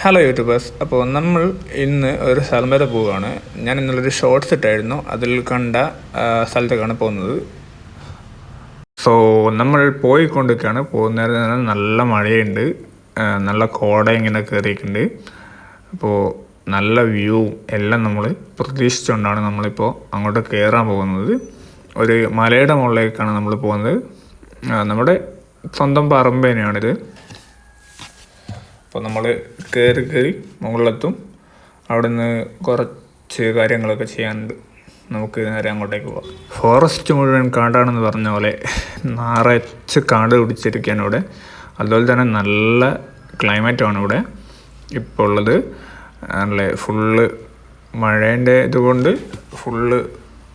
Hello YouTubers. അപ്പോൾ നമ്മൾ ഇന്ന് ഒരു സ്ഥലം വരെ പോവുകയാണ്. ഞാൻ ഇന്നലൊരു ഷോർട്സ് ഇട്ടായിരുന്നു, അതിൽ കണ്ട സ്ഥലത്തേക്കാണ് പോകുന്നത്. സോ നമ്മൾ പോയിക്കൊണ്ടിരിക്കുകയാണ്. പോകുന്നേരം നല്ല മഴയുണ്ട്, നല്ല കോട ഇങ്ങനെ കയറിയിട്ടുണ്ട്. അപ്പോൾ നല്ല വ്യൂ എല്ലാം നമ്മൾ പ്രതീക്ഷിച്ചുകൊണ്ടാണ് നമ്മളിപ്പോൾ അങ്ങോട്ട് കയറാൻ പോകുന്നത്. ഒരു മലയുടെ മുകളിലേക്കാണ് നമ്മൾ പോകുന്നത്. നമ്മുടെ സ്വന്തം പറമ്പ് തന്നെയാണിത്. അപ്പോൾ നമ്മൾ കയറി മുകളിലെത്തും. അവിടെ നിന്ന് കുറച്ച് കാര്യങ്ങളൊക്കെ ചെയ്യാനുണ്ട്. നമുക്ക് നേരെ അങ്ങോട്ടേക്ക് പോകാം. ഫോറസ്റ്റ് മുഴുവൻ കാടാണെന്ന് പറഞ്ഞ പോലെ നിറച്ച് കാട് പിടിച്ചിരിക്കുകയാണ് ഇവിടെ. അതുപോലെ തന്നെ നല്ല ക്ലൈമറ്റാണ് ഇവിടെ ഇപ്പോൾ ഉള്ളത്. നല്ല ഫുള്ള് മഴേൻ്റെ ഇതുകൊണ്ട് ഫുള്ള്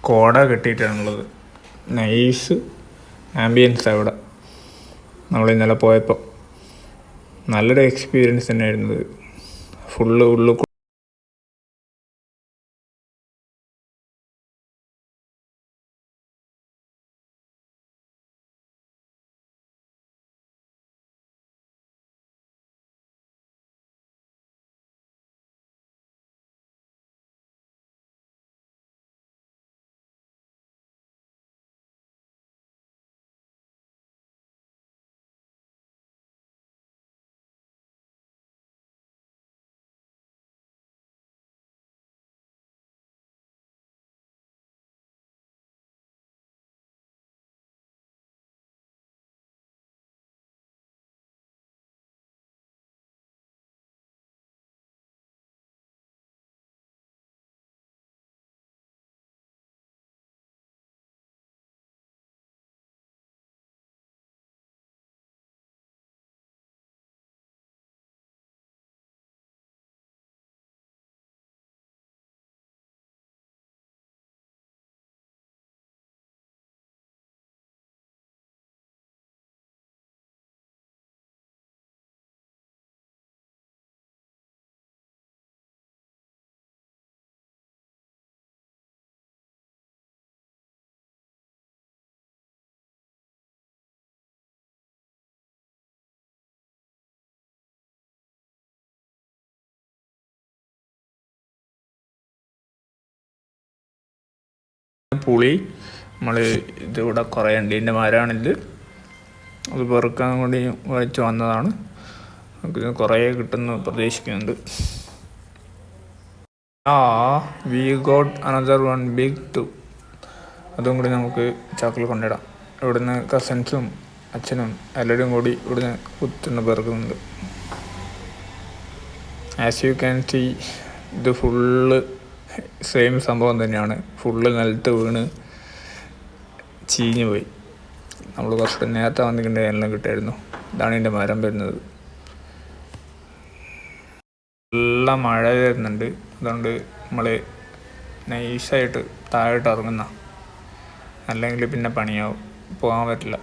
കോട കെട്ടിയിട്ടാണുള്ളത്. നൈസ് ആംബിയൻസാണ് ഇവിടെ. നമ്മൾ ഇന്നലെ പോയപ്പോൾ നല്ലൊരു എക്സ്പീരിയൻസ് തന്നെയായിരുന്നത്. ഫുള്ള് ഉള്ളു പുളി നമ്മൾ ഇതിവിടെ കുറേ ഉണ്ട്. ഇതിൻ്റെ മരമാണിത്. അത് പെറുക്കാൻ വേണ്ടി കഴിച്ച് വന്നതാണ്. നമുക്ക് കുറേ കിട്ടുമെന്ന് പ്രതീക്ഷിക്കുന്നുണ്ട്. We got another one big too. അതും കൂടി നമുക്ക് ചാക്കിൽ കൊണ്ടിടാം. ഇവിടുന്ന് കസിൻസും അച്ഛനും എല്ലാവരും കൂടി ഇവിടുന്ന് കുത്തുന്ന പെറുക്കുന്നുണ്ട്. ആസ് യു ക്യാൻ സീ, ഇത് ഫുള്ള് സെയിം സംഭവം തന്നെയാണ്. ഫുള്ള് നിലത്ത് വീണ് ചീഞ്ഞ് പോയി. നമ്മൾ കുറച്ച് നേരത്തെ വന്നിട്ടുണ്ടെങ്കിൽ എല്ലാം കിട്ടായിരുന്നു. ഇതാണ് ഇതിൻ്റെ മരം വരുന്നത്. നല്ല മഴ വരുന്നുണ്ട്. അതുകൊണ്ട് നമ്മൾ നൈസായിട്ട് താഴോട്ട് ഇറങ്ങുന്ന, അല്ലെങ്കിൽ പിന്നെ പണിയാവും, പോകാൻ പറ്റില്ല.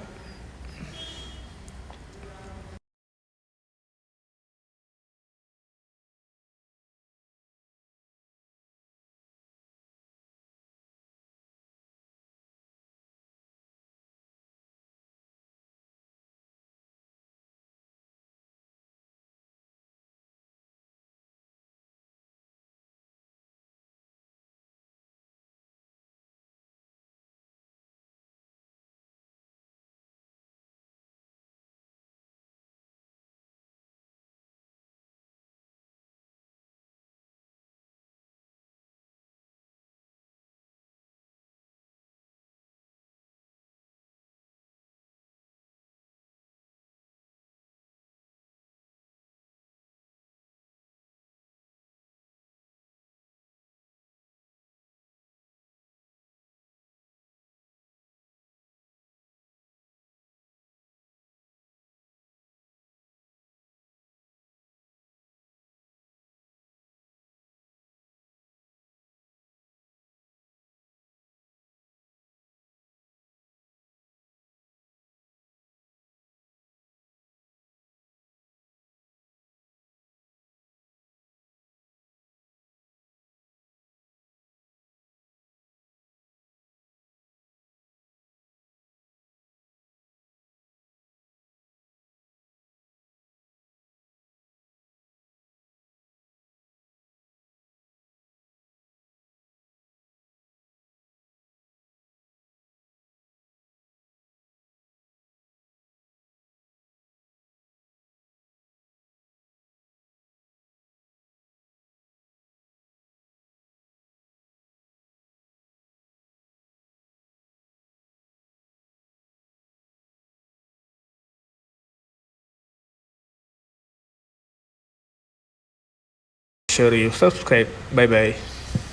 sure you subscribe. Bye bye.